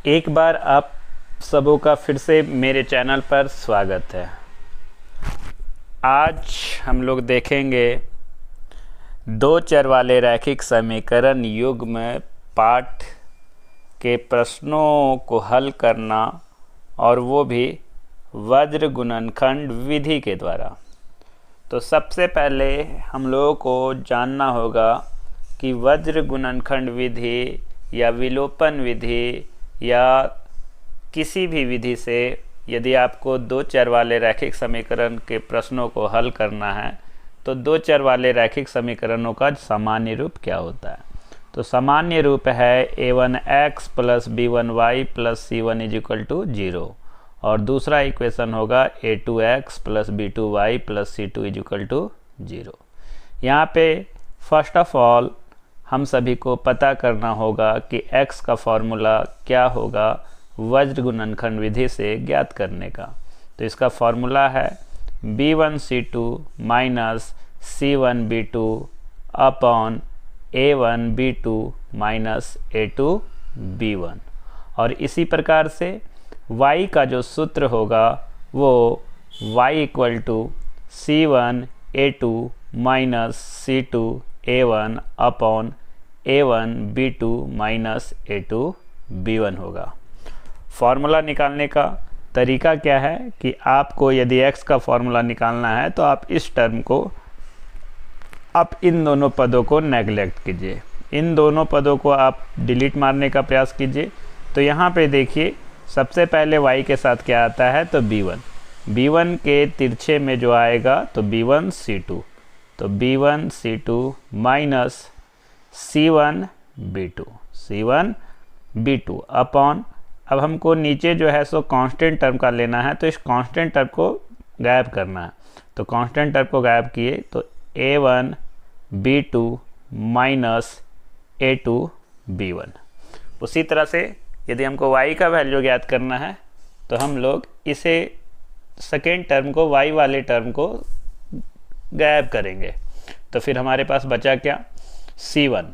एक बार आप सबों का फिर से मेरे चैनल पर स्वागत है। आज हम लोग देखेंगे दो चर वाले रैखिक समीकरण युग्म पाठ के प्रश्नों को हल करना, और वो भी वज्र गुणनखंड विधि के द्वारा। तो सबसे पहले हम लोगों को जानना होगा कि वज्र गुणनखंड विधि या विलोपन विधि या किसी भी विधि से यदि आपको दो चर वाले रैखिक समीकरण के प्रश्नों को हल करना है तो दो चर वाले रैखिक समीकरणों का सामान्य रूप क्या होता है। तो सामान्य रूप है a1x plus b1y plus c1 is equal to 0, और दूसरा इक्वेशन होगा a2x plus b2y plus c2 is equal to 0। यहाँ पे फर्स्ट ऑफ ऑल हम सभी को पता करना होगा कि x का फॉर्मूला क्या होगा वज्र गुणनखंड विधि से ज्ञात करने का। तो इसका फॉर्मूला है b1c2 minus c1b2 upon a1b2 minus a2b1। और इसी प्रकार से y का जो सूत्र होगा वो y equal to c1a2 minus c2a1 upon a1b2 minus a2b1 होगा। फॉर्मूला निकालने का तरीका क्या है कि आपको यदि x का फॉर्मूला निकालना है तो आप इस टर्म को, आप इन दोनों पदों को नेगलेक्ट कीजिए, इन दोनों पदों को आप डिलीट मारने का प्रयास कीजिए। तो यहाँ पे देखिए सबसे पहले y के साथ क्या आता है तो b1 के तिरछे में जो आएगा तो b1c2, तो b1c2 माइनस c1b2 अपॉन, अब हमको नीचे जो है सो कांस्टेंट टर्म का लेना है, तो इस कांस्टेंट टर्म को गायब करना है। तो कांस्टेंट टर्म को गायब किए तो a1b2 माइनस a2b1। उसी तरह से यदि हमको y का वैल्यू ज्ञात करना है तो हम लोग इसे सेकेंड टर्म को, y वाले टर्म को गायब करेंगे। तो फिर हमारे पास बचा क्या c1,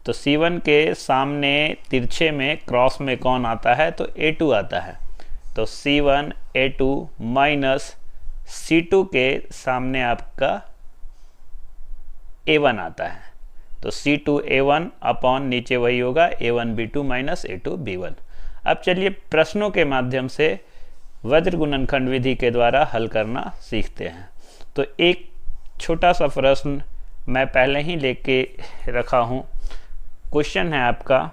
तो c1 के सामने तिरछे में क्रॉस में कौन आता है तो a2 आता है, तो c1 a2 माइनस c2 के सामने आपका a1 आता है, तो c2 a1 अपॉन नीचे वही होगा a1b2 माइनस a2b1। अब चलिए प्रश्नों के माध्यम से वज्र गुणनखंड विधि के द्वारा हल करना सीखते हैं। तो एक छोटा सा प्रश्न मैं पहले ही लेके रखा हूँ। क्वेश्चन है आपका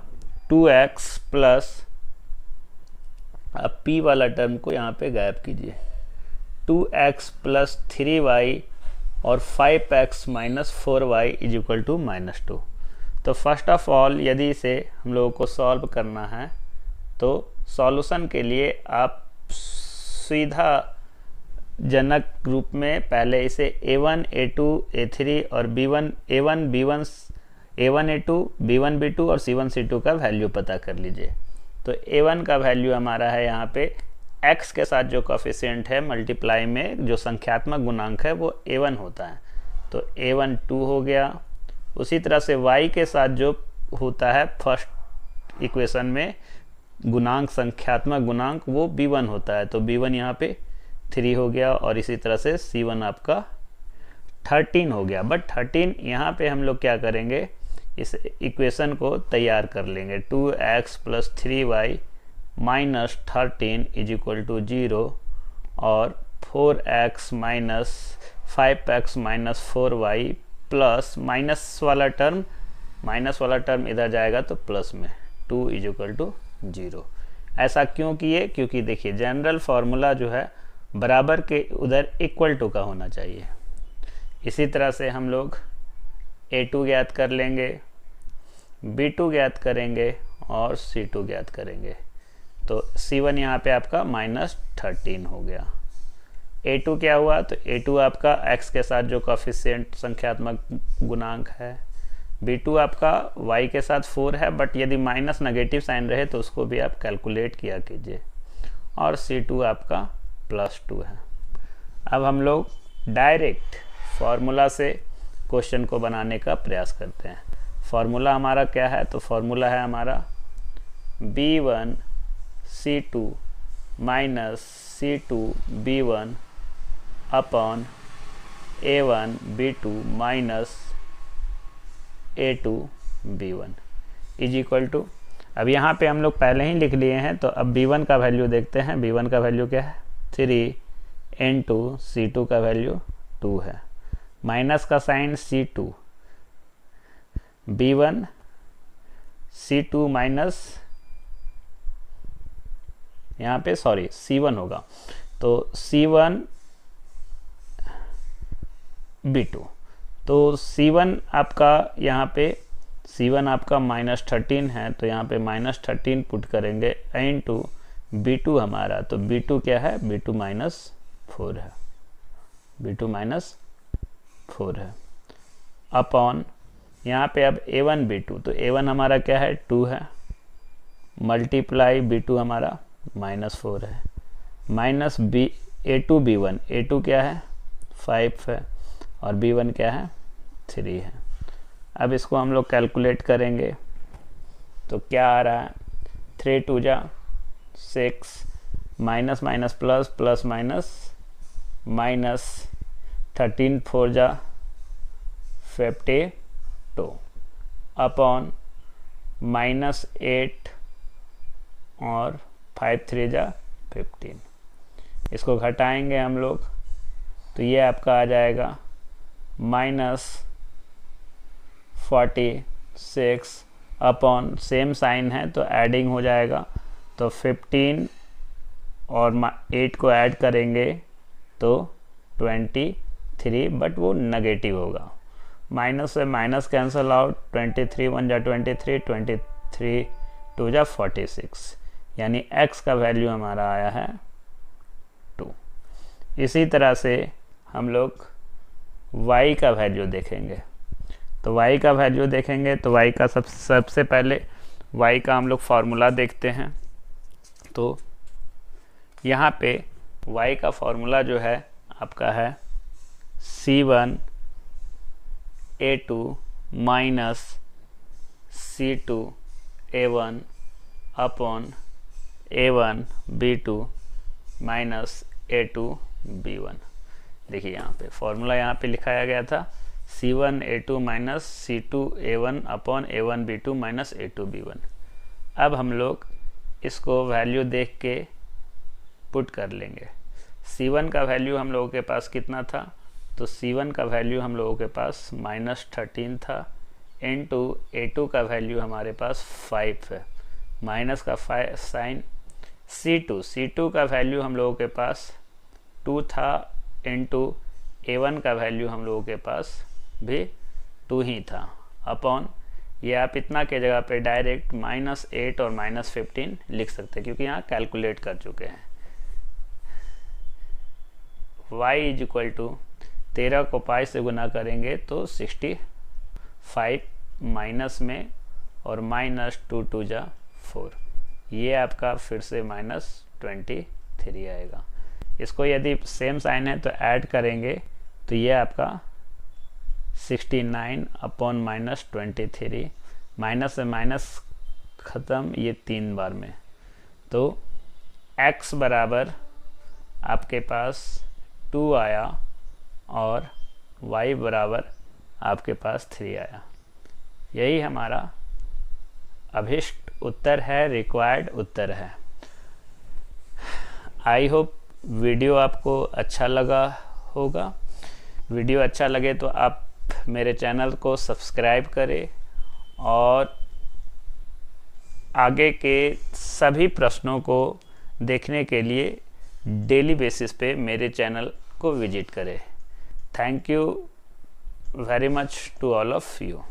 2x प्लस, अब p वाला टर्म को यहाँ पे गायब कीजिए, 2x प्लस 3y और 5x minus 4y is equal to -2। तो फर्स्ट ऑफ ऑल यदि इसे हम लोगों को सॉल्व करना है तो सॉल्यूशन के लिए आप सीधा जनक रूप में पहले इसे a1 a2 a3 और b1 a1 b1 a1 a2 b1 b2 और c1 c2 का वैल्यू पता कर लीजिए। तो a1 का वैल्यू हमारा है यहाँ पे x के साथ जो कोफिशिएंट है मल्टीप्लाई में जो संख्यात्मक गुणांक है वो a1 होता है, तो a1 2 हो गया। उसी तरह से y के साथ जो होता है फर्स्ट इक्वेशन में गुणांक, संख्यात्मक गुणांक, वो b1 होता है, तो b1 यहाँ पे 3 हो गया। और इसी तरह से c1 आपका 13 हो गया। बट 13 यहाँ पे हम लोग क्या करेंगे, इस इक्वेशन को तैयार कर लेंगे, 2x plus 3y minus 13 is equal to 0 और 4x minus 5x minus 4y plus minus वाला टर्म इधर जाएगा तो प्लस में 2 इज इक्वल टू 0। ऐसा क्यों किए, क्योंकि देखिए जनरल फार्मूला जो है बराबर के उधर इक्वल टू का होना चाहिए। इसी तरह से हम लोग a2 ज्ञात कर लेंगे, b2 ज्ञात करेंगे और c2 ज्ञात करेंगे। तो c1 यहाँ पे आपका -13 हो गया। a2 क्या हुआ, तो a2 आपका x के साथ जो कोफिशिएंट संख्यात्मक गुणांक है, b2 आपका y के साथ 4 है, बट यदि माइनस नेगेटिव साइन रहे तो उसको भी आप कैलकुलेट किया कीजिए, और c2 आपका +2 है। अब हम लोग डायरेक्ट फार्मूला से क्वेश्चन को बनाने का प्रयास करते हैं। फार्मूला हमारा क्या है, तो फार्मूला है हमारा b1 C2 minus C2 B1 upon A1 B2 minus A2 B1 is equal to, अब यहाँ पे हम लोग पहले ही लिख लिए हैं, तो अब B1 का वैल्यू देखते हैं। B1 का वैल्यू क्या है 3 इंटू C2 का वैल्यू 2 है, माइनस का sign C2 B1 C2 minus यहाँ पे सॉरी C1 होगा, तो C1 B2, तो C1 आपका यहाँ पे C1 आपका -13 है, तो यहाँ पे -13 पुट करेंगे इंटू B2 हमारा, तो B2 क्या है B2 -4 है, B2 -4 है अपॉन यहाँ पे अब A1 B2, तो A1 हमारा क्या है 2 है, मल्टीप्लाई B2 हमारा -4 है, माइनस A2 B1, A2 क्या है 5 है और B1 क्या है 3 है। अब इसको हम लोग कैलकुलेट करेंगे तो क्या आ रहा है 3 2 जा 6, minus minus plus, plus minus minus, 13 4 जा 52 अपॉन -8 और 5 3 जा 15, इसको घटाएंगे हम लोग तो ये आपका आ जाएगा -46 अपॉन, सेम साइन है तो एडिंग हो जाएगा, तो 15 और 8 को ऐड करेंगे तो 23, बट वो नेगेटिव होगा, माइनस से माइनस कैंसल आउट, 23 1 जा 23, 23 2 जा 46, यानी x का वैल्यू हमारा आया है 2। इसी तरह से हम लोग y का वैल्यू देखेंगे, तो y का वैल्यू देखेंगे तो y का सबसे पहले y का हम लोग फार्मूला देखते हैं। तो यहाँ पे y का फार्मूला जो है आपका है C1 A2 minus C2 A1 upon A1 B2 minus A2 B1। देखिए यहाँ पे फॉर्मूला यहाँ पे लिखाया गया था C1 A2 minus C2 A1 upon A1 B2 minus A2 B1। अब हम लोग इसको वैल्यू देख के पुट कर लेंगे। C1 का वैल्यू हम लोगों के पास कितना था, तो C1 का वैल्यू हम लोगों के पास -13 था, इनटू A2 का वैल्यू हमारे पास 5 है, माइनस का साइन, C2 का वैल्यू हम लोगों के पास 2 था, इनटू A1 का वैल्यू हम लोगों के पास भी 2 ही था, अपॉन ये आप इतना के जगह पे डायरेक्ट -8 और -15 लिख सकते हैं क्योंकि यहाँ कैलकुलेट कर चुके हैं। y इज इक्वल टू 13 को पाई से गुना करेंगे तो 65 माइनस में और -2 2 जा 4, ये आपका फिर से -23 आएगा। इसको यदि सेम साइन है तो ऐड करेंगे तो ये आपका 69 अपॉन -23, माइनस से माइनस ख़त्म, ये 3 बार में, तो x बराबर आपके पास 2 आया और y बराबर आपके पास 3 आया। यही हमारा अभिष्ट उत्तर है, रिक्वायर्ड उत्तर है। आई होप वीडियो आपको अच्छा लगा होगा। वीडियो अच्छा लगे तो आप मेरे चैनल को सब्सक्राइब करें और आगे के सभी प्रश्नों को देखने के लिए डेली बेसिस पे मेरे चैनल को विजिट करें। Thank you very much to all of you.